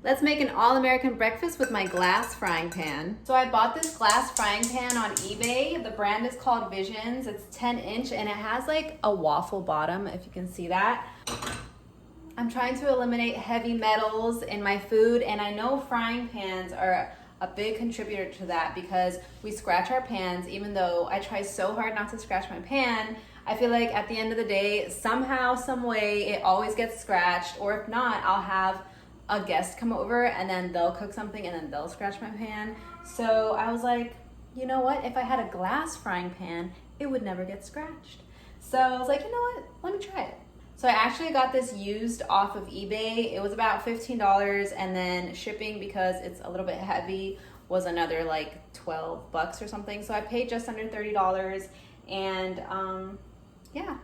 Let's make an all-American breakfast with my glass frying pan. So I bought this glass frying pan on eBay. The brand is called Visions. It's 10-inch and it has like a waffle bottom, if you can see that. I'm trying to eliminate heavy metals in my food, and I know frying pans are a big contributor to that because we scratch our pans. Even though I try so hard not to scratch my pan, I feel like at the end of the day, somehow, some way, it always gets scratched, or if not, I'll have a guest come over and then they'll cook something and then they'll scratch my pan. So I was like, you know what? If I had a glass frying pan, it would never get scratched. So I was like, you know what? Let me try it. So I actually got this used off of eBay. It was about $15, and then shipping, because it's a little bit heavy, was another like 12 bucks or something. So I paid just under $30, and yeah,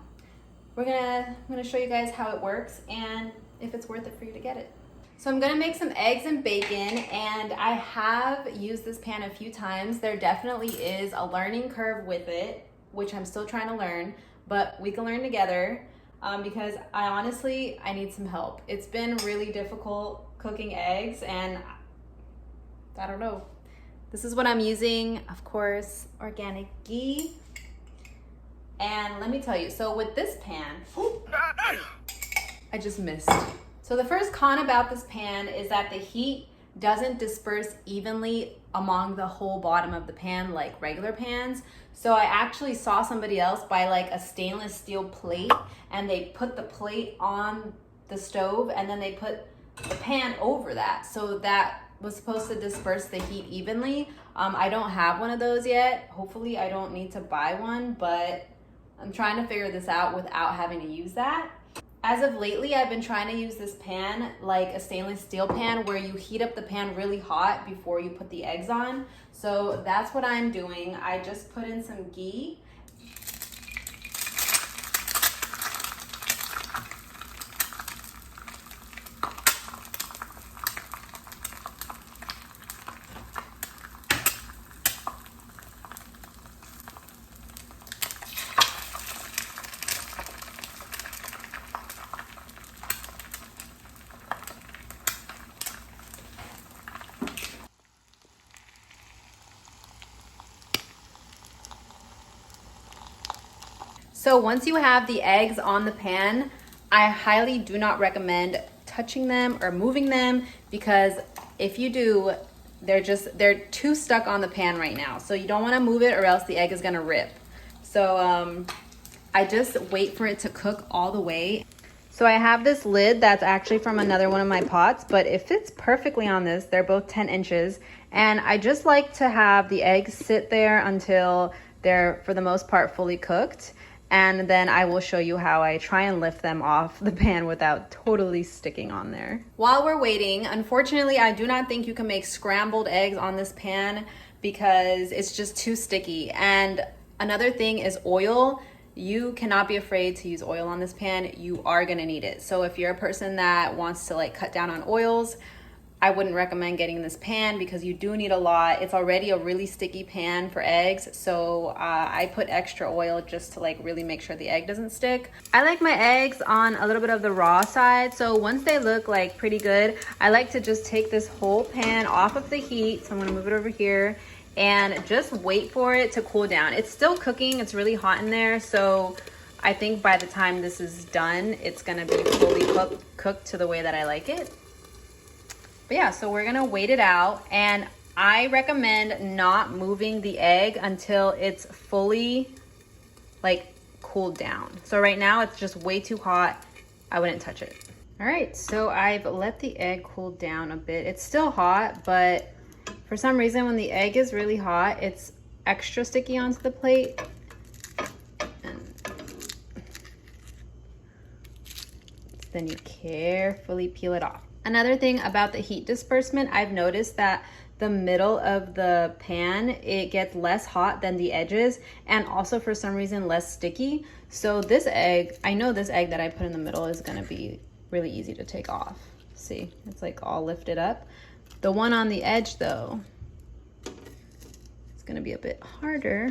I'm gonna show you guys how it works and if it's worth it for you to get it. So I'm gonna make some eggs and bacon, and I have used this pan a few times. There definitely is a learning curve with it, which I'm still trying to learn, but we can learn together because I need some help. It's been really difficult cooking eggs, and I don't know. This is what I'm using, of course, organic ghee. And let me tell you, so with this pan, I just missed. So the first con about this pan is that the heat doesn't disperse evenly among the whole bottom of the pan like regular pans. So I actually saw somebody else buy like a stainless steel plate, and they put the plate on the stove and then they put the pan over that. So that was supposed to disperse the heat evenly. I don't have one of those yet. Hopefully I don't need to buy one, but I'm trying to figure this out without having to use that. As of lately, I've been trying to use this pan like a stainless steel pan, where you heat up the pan really hot before you put the eggs on. So that's what I'm doing. I just put in some ghee. So once you have the eggs on the pan, I highly do not recommend touching them or moving them, because if you do, they're too stuck on the pan right now. So you don't want to move it or else the egg is gonna rip. So I just wait for it to cook all the way. So I have this lid that's actually from another one of my pots, but it fits perfectly on this. They're both 10 inches. And I just like to have the eggs sit there until they're, for the most part, fully cooked. And then I will show you how I try and lift them off the pan without totally sticking on there. While we're waiting, unfortunately, I do not think you can make scrambled eggs on this pan because it's just too sticky. And another thing is oil. You cannot be afraid to use oil on this pan. You are gonna need it. So if you're a person that wants to like cut down on oils, I wouldn't recommend getting this pan because you do need a lot. It's already a really sticky pan for eggs, so I put extra oil just to like really make sure the egg doesn't stick. I like my eggs on a little bit of the raw side, so once they look like pretty good, I like to just take this whole pan off of the heat. So I'm gonna move it over here and just wait for it to cool down. It's still cooking, it's really hot in there, so I think by the time this is done, it's gonna be fully cooked to the way that I like it. But yeah, so we're gonna wait it out, and I recommend not moving the egg until it's fully like cooled down. So right now it's just way too hot. I wouldn't touch it. All right, so I've let the egg cool down a bit. It's still hot, but for some reason when the egg is really hot, it's extra sticky onto the plate. And then you carefully peel it off. Another thing about the heat disbursement, I've noticed that the middle of the pan, it gets less hot than the edges, and also for some reason less sticky. So this egg, I know this egg that I put in the middle is gonna be really easy to take off. See, it's like all lifted up. The one on the edge though, it's gonna be a bit harder.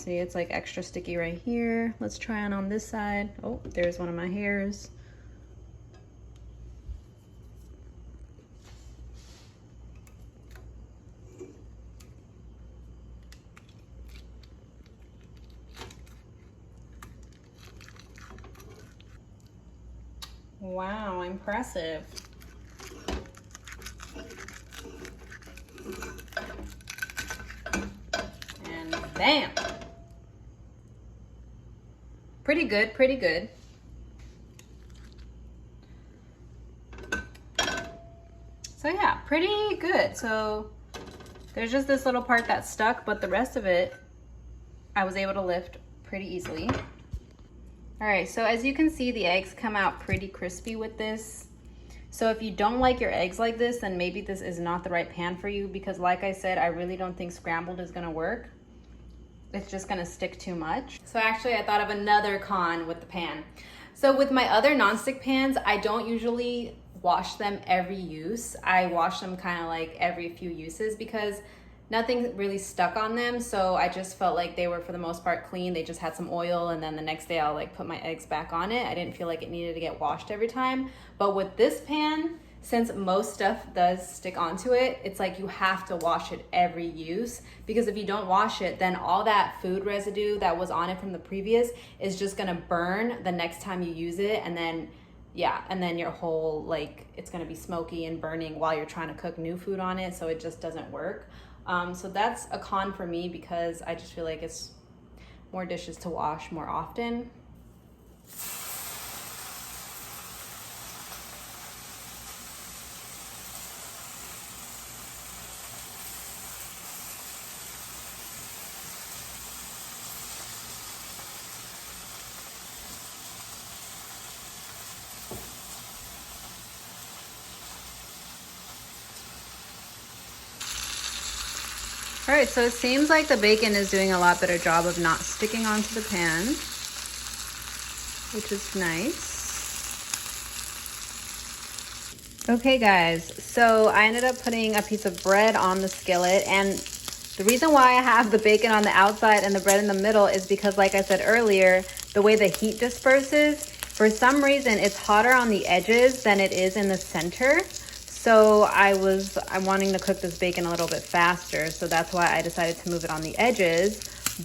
See, it's like extra sticky right here. Let's try on this side. Oh, there's one of my hairs. Wow, impressive. And bam. Pretty good, pretty good. So yeah, pretty good. So there's just this little part that stuck, but the rest of it, I was able to lift pretty easily. All right, so as you can see, the eggs come out pretty crispy with this. So if you don't like your eggs like this, then maybe this is not the right pan for you, because like I said, I really don't think scrambled is gonna work. It's just gonna stick too much. So actually I thought of another con with the pan. So with my other nonstick pans, I don't usually wash them every use. I wash them kind of like every few uses because nothing really stuck on them. So I just felt like they were for the most part clean. They just had some oil, and then the next day I'll like put my eggs back on it. I didn't feel like it needed to get washed every time. But with this pan, since most stuff does stick onto it, it's like you have to wash it every use, because if you don't wash it, then all that food residue that was on it from the previous is just gonna burn the next time you use it, and then yeah, and then your whole, like, it's gonna be smoky and burning while you're trying to cook new food on it, so it just doesn't work. So that's a con for me, because I just feel like it's more dishes to wash more often. All right, so it seems like the bacon is doing a lot better job of not sticking onto the pan, which is nice. Okay guys, so I ended up putting a piece of bread on the skillet, and the reason why I have the bacon on the outside and the bread in the middle is because, like I said earlier, the way the heat disperses, for some reason it's hotter on the edges than it is in the center. So I'm wanting to cook this bacon a little bit faster, so that's why I decided to move it on the edges.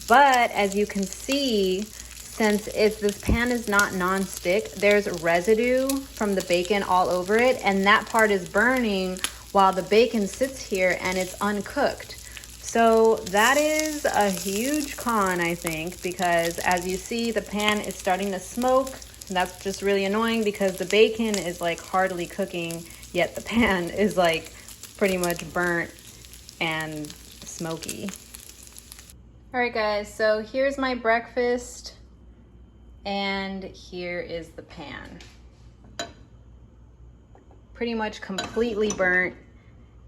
But as you can see, since this pan is not non-stick, there's residue from the bacon all over it, and that part is burning while the bacon sits here and it's uncooked. So that is a huge con, I think, because as you see, the pan is starting to smoke. And that's just really annoying because the bacon is like hardly cooking, yet the pan is like pretty much burnt and smoky. All right guys, so here's my breakfast and here is the pan. Pretty much completely burnt.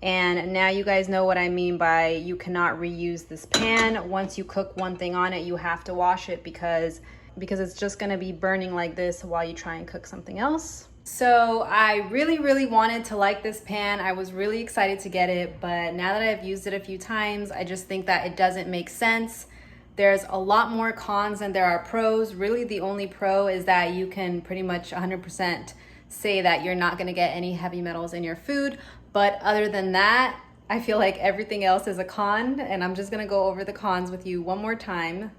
And now you guys know what I mean by you cannot reuse this pan. Once you cook one thing on it, you have to wash it because it's just gonna be burning like this while you try and cook something else. So I really wanted to like this pan. I was really excited to get it, but now that I've used it a few times, I just think that it doesn't make sense. There's a lot more cons than there are pros. Really the only pro is that you can pretty much 100% say that you're not gonna get any heavy metals in your food. But other than that, I feel like everything else is a con, and I'm just gonna go over the cons with you one more time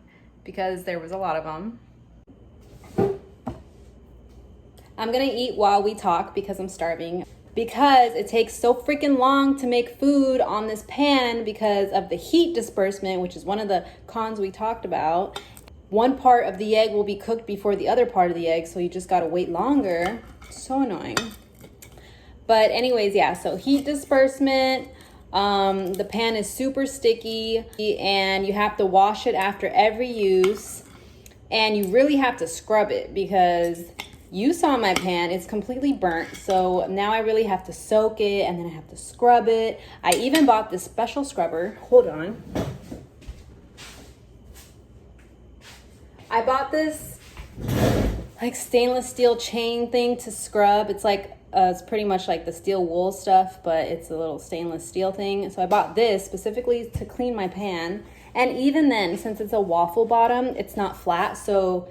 because there was a lot of them. I'm gonna eat while we talk because I'm starving. Because it takes so freaking long to make food on this pan because of the heat disbursement, which is one of the cons we talked about. One part of the egg will be cooked before the other part of the egg, so you just gotta wait longer. So annoying. But anyways, yeah, so heat disbursement, the pan is super sticky and you have to wash it after every use, and you really have to scrub it because you saw my pan, it's completely burnt. So now I really have to soak it and then I have to scrub it. I even bought this special scrubber. Hold on. I bought this like stainless steel chain thing to scrub. It's like, it's pretty much like the steel wool stuff, but it's a little stainless steel thing. So I bought this specifically to clean my pan. And even then, since it's a waffle bottom, it's not flat, so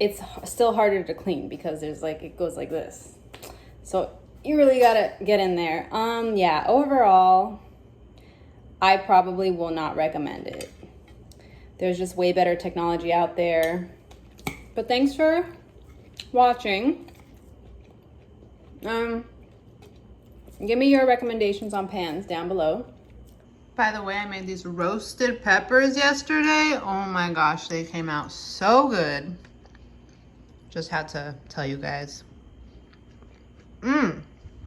it's still harder to clean because there's like, it goes like this. So you really gotta get in there. Yeah, overall, I probably will not recommend it. There's just way better technology out there. But thanks for watching. Give me your recommendations on pans down below. By the way, I made these roasted peppers yesterday. Oh my gosh, they came out so good. Just had to tell you guys. Mmm.